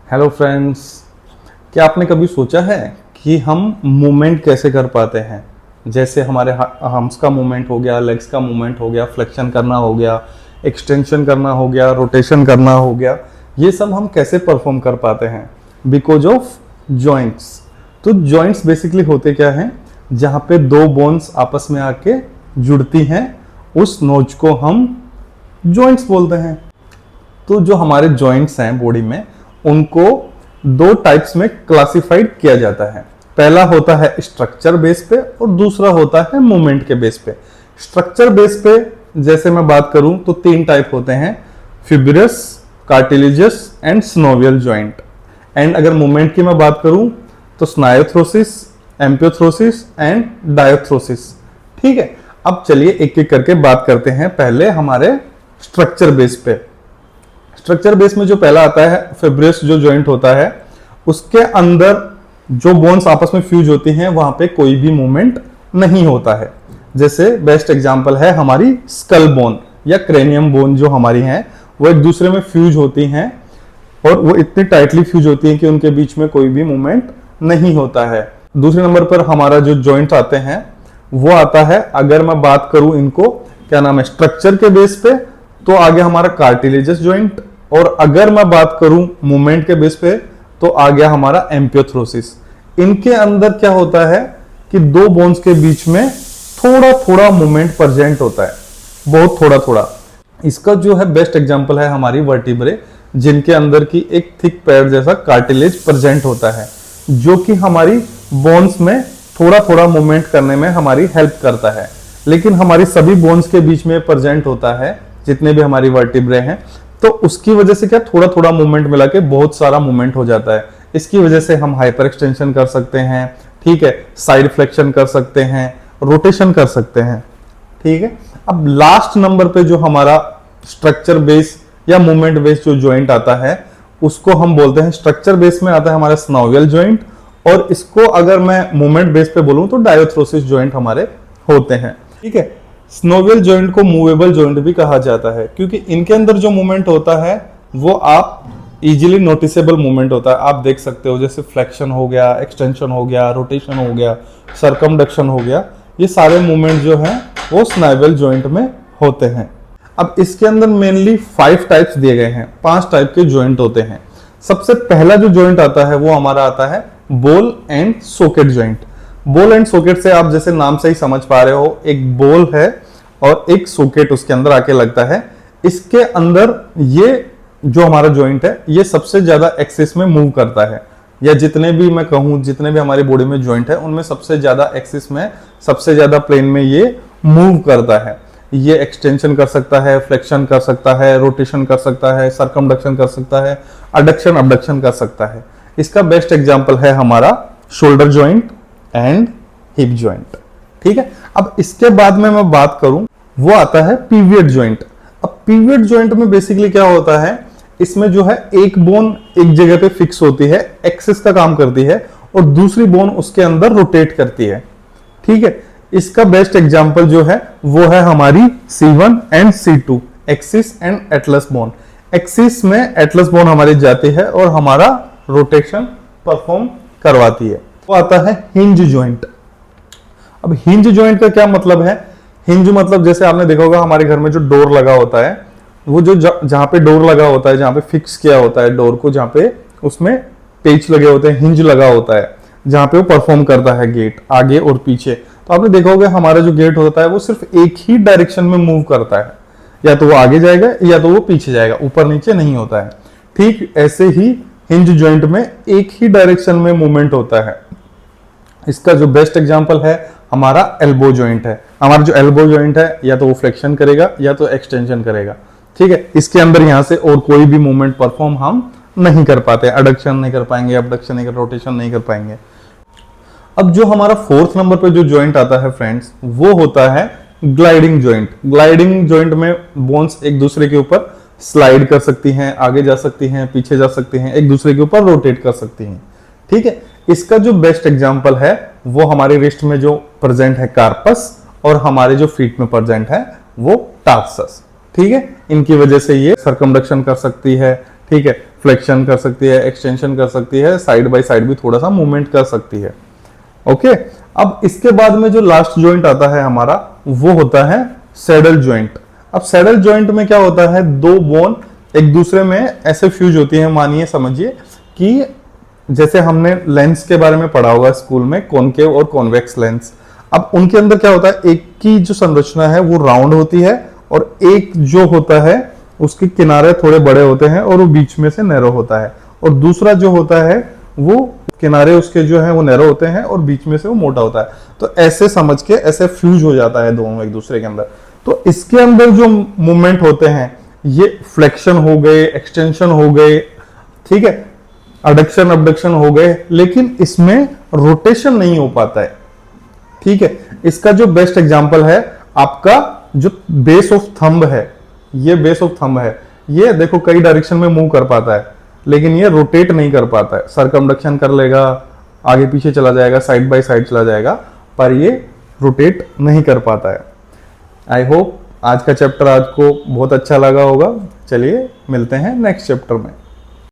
Hello friends, क्या आपने कभी सोचा है कि हम मूवमेंट कैसे कर पाते हैं? जैसे हमारे हम्स का मूवमेंट हो गया, लेग्स का मूवमेंट हो गया, फ्लेक्शन करना हो गया, एक्सटेंशन करना हो गया, रोटेशन करना हो गया, ये सब हम कैसे परफॉर्म कर पाते हैं? Because of joints. तो जॉइंट्स बेसिकली होते क्या हैं? जहाँ पे दो बोन्स आपस में आके जुड़ती हैं, उस नोच को हम जॉइंट्स बोलते हैं। तो जो हमारे जॉइंट्स हैं बॉडी में, उनको दो टाइप्स में क्लासिफाइड किया जाता है। पहला होता है स्ट्रक्चर बेस पे और दूसरा होता है मूवमेंट के बेस पे। स्ट्रक्चर बेस पे जैसे मैं बात करूं तो तीन टाइप होते हैं: fibrous, cartilaginous and synovial joint. And अगर मूवमेंट की मैं बात करूं तो स्नायोथ्रोसिस, एम्पियोथ्रोसिस एंड डायोथ्रोसिस। ठीक है, अब चलिए एक एक करके बात करते हैं। पहले हमारे स्ट्रक्चर बेस पे। स्ट्रक्चर बेस में जो पहला आता है फिब्रस जो जॉइंट होता है, उसके अंदर जो बोन्स आपस में फ्यूज होती हैं वहां पे कोई भी मूवमेंट नहीं होता है। जैसे बेस्ट एग्जांपल है हमारी स्कल बोन या क्रेनियम बोन जो हमारी हैं, वो एक दूसरे में फ्यूज होती हैं और वो इतनी टाइटली फ्यूज होती हैं कि उनके बीच में कोई भी मूवमेंट नहीं होता है। दूसरे नंबर पर हमारा जो जॉइंट आते हैं वो आता है, अगर मैं बात करूं इनको क्या नाम है स्ट्रक्चर के बेस पे, तो आगे हमारा कार्टिलेजस जॉइंट, और अगर मैं बात करूं मूवमेंट के बेस पे तो आ गया हमारा एम्पियोथ्रोसिस। इनके अंदर क्या होता है कि दो बोन्स के बीच में थोड़ा थोड़ा मूवमेंट प्रेजेंट होता है, बहुत थोड़ा थोड़ा। इसका जो है बेस्ट एग्जांपल है हमारी वर्टिब्रे, जिनके अंदर की एक थिक पैड जैसा कार्टिलेज प्रेजेंट होता है, जो कि हमारी बोन्स में थोड़ा थोड़ा मूवमेंट करने में हमारी हेल्प करता है। लेकिन हमारी सभी बोन्स के बीच में प्रेजेंट होता है, जितने भी हमारी वर्टिब्रे हैं, तो उसकी वजह से क्या थोड़ा थोड़ा मूवमेंट मिला के बहुत सारा मूवमेंट हो जाता है। इसकी वजह से हम हाइपर एक्सटेंशन कर सकते हैं, ठीक है, साइड फ्लेक्शन कर सकते हैं, रोटेशन कर सकते हैं। ठीक है, अब लास्ट नंबर पे जो हमारा स्ट्रक्चर बेस या मूवमेंट बेस जो जॉइंट आता है, उसको हम बोलते हैं, स्ट्रक्चर बेस में आता है हमारा स्नोवियल जॉइंट, और इसको अगर मैं मूवमेंट बेस पे बोलूं तो डायोथ्रोसिस जॉइंट हमारे होते हैं। ठीक है, स्नोवियल जॉइंट को मूवेबल जॉइंट भी कहा जाता है, क्योंकि इनके अंदर जो मूवमेंट होता है वो आप इजीली नोटिसेबल मूवमेंट होता है, आप देख सकते हो। जैसे फ्लेक्शन हो गया, एक्सटेंशन हो गया, रोटेशन हो गया, सरकमडक्शन हो गया, ये सारे मूवमेंट जो हैं वो स्नोवियल जॉइंट में होते हैं। अब इसके अंदर मेनली 5 टाइप्स दिए गए हैं, 5 टाइप के जॉइंट होते हैं। सबसे पहला जो जॉइंट आता है वो हमारा आता है ball and socket joint. Ball and socket से आप जैसे नाम से ही समझ पा रहे हो, एक बॉल है और एक सॉकेट उसके अंदर आके लगता है। इसके अंदर ये जो हमारा जॉइंट है ये सबसे ज्यादा एक्सिस में मूव करता है, या जितने भी मैं कहूं जितने भी हमारी बॉडी में जॉइंट है उनमें सबसे ज्यादा एक्सिस में, सबसे ज्यादा प्लेन में ये मूव करता है। ये एक्सटेंशन कर सकता है, फ्लेक्शन कर सकता है, रोटेशन कर सकता है, सरकमडक्शन कर सकता है, अडक्शन अबडक्शन कर सकता है। इसका बेस्ट एग्जांपल है हमारा shoulder joint and hip joint. ठीक है, अब इसके बाद में मैं बात करूं वो आता है पिवियट जॉइंट। अब पिवियट जॉइंट में बेसिकली क्या होता है, इसमें जो है एक बोन एक जगह पे फिक्स होती है, एक्सिस का काम करती है, और दूसरी बोन उसके अंदर रोटेट करती है। ठीक है, इसका बेस्ट एग्जांपल जो है वो है हमारी C1 and C2, axis and Atlas bone. Axis में एटलस बोन हमारी जाती है और हमारा रोटेशन परफॉर्म करवाती है। वो आता है हिंज जॉइंट। अब हिंज जॉइंट का क्या मतलब है? हिंज मतलब जैसे आपने देखा होगा हमारे घर में जो डोर लगा होता है, वो जो जहां पे डोर लगा होता है, जहां पे फिक्स किया होता है डोर को, जहां पे उसमें पेच लगे होते हैं, हिंज लगा होता है, जहां पे वो परफॉर्म करता है गेट आगे और पीछे। तो आपने देखा होगा हमारा जो गेट होता है वो सिर्फ एक ही डायरेक्शन में मूव करता है, या तो वो आगे जाएगा या तो वो पीछे जाएगा, ऊपर नीचे नहीं होता है। ठीक ऐसे ही हिंज जॉइंट में एक ही डायरेक्शन में मूवमेंट होता है। इसका जो बेस्ट एग्जांपल है हमारा एल्बो जॉइंट है। हमारा जो एल्बो जॉइंट है या तो वो फ्लेक्शन करेगा या तो एक्सटेंशन करेगा। ठीक है, इसके अंदर यहां से और कोई भी मूवमेंट परफॉर्म हम नहीं कर पाते, अडक्शन नहीं कर पाएंगे, अबडक्शन नहीं कर, रोटेशन नहीं कर पाएंगे। अब जो हमारा 4th नंबर पे जो जॉइंट आता है फ्रेंड्स, वो होता है ग्लाइडिंग जॉइंट। ग्लाइडिंग जॉइंट में बोन्स एक दूसरे के ऊपर स्लाइड कर सकती हैं, आगे जा सकती हैं, पीछे जा सकती हैं, एक दूसरे के ऊपर रोटेट कर सकती हैं। ठीक है, इसका जो बेस्ट एग्जांपल है वो हमारे रिस्ट में जो प्रेजेंट है कार्पस, और हमारे जो फीट में प्रेजेंट है वो टार्सस। ठीक है, इनकी वजह से ये सरकमडक्शन कर सकती है, ठीक है, फ्लेक्शन कर सकती है, एक्सटेंशन कर सकती है, साइड बाय साइड भी थोड़ा सा मूवमेंट कर सकती है। ओके, अब इसके बाद में जो लास्ट जॉइंट आता है हमारा वो होता है सैडल जॉइंट। अब सैडल जॉइंट में क्या होता है, दो बोन एक दूसरे में ऐसे फ्यूज होती है। मानिए समझिए कि जैसे हमने लेंस के बारे में पढ़ा होगा स्कूल में, कॉनकेव और कॉन्वेक्स लेंस। अब उनके अंदर क्या होता है, एक की जो संरचना है वो राउंड होती है और एक जो होता है उसके किनारे थोड़े बड़े होते हैं और वो बीच में से नैरो होता है, और दूसरा जो होता है वो किनारे उसके जो है वो नैरो होते हैं और बीच में से वो मोटा होता है। तो ऐसे समझ के ऐसे फ्यूज हो जाता है दोनों एक दूसरे के अंदर। तो इसके अंदर जो मूवमेंट होते हैं ये फ्लेक्शन हो गए, एक्सटेंशन हो गए, ठीक है, अडक्शन अबडक्शन हो गए, लेकिन इसमें रोटेशन नहीं हो पाता है। ठीक है, इसका जो बेस्ट एग्जांपल है आपका जो बेस ऑफ थंब है, ये बेस ऑफ थंब है, ये देखो कई डायरेक्शन में मूव कर पाता है लेकिन ये रोटेट नहीं कर पाता है। सर्कमडक्शन कर लेगा, आगे पीछे चला जाएगा, साइड बाय साइड चला जाएगा, पर ये रोटेट नहीं कर पाता है। आई होप आज का चैप्टर आपको बहुत अच्छा लगा होगा। चलिए मिलते हैं नेक्स्ट चैप्टर में।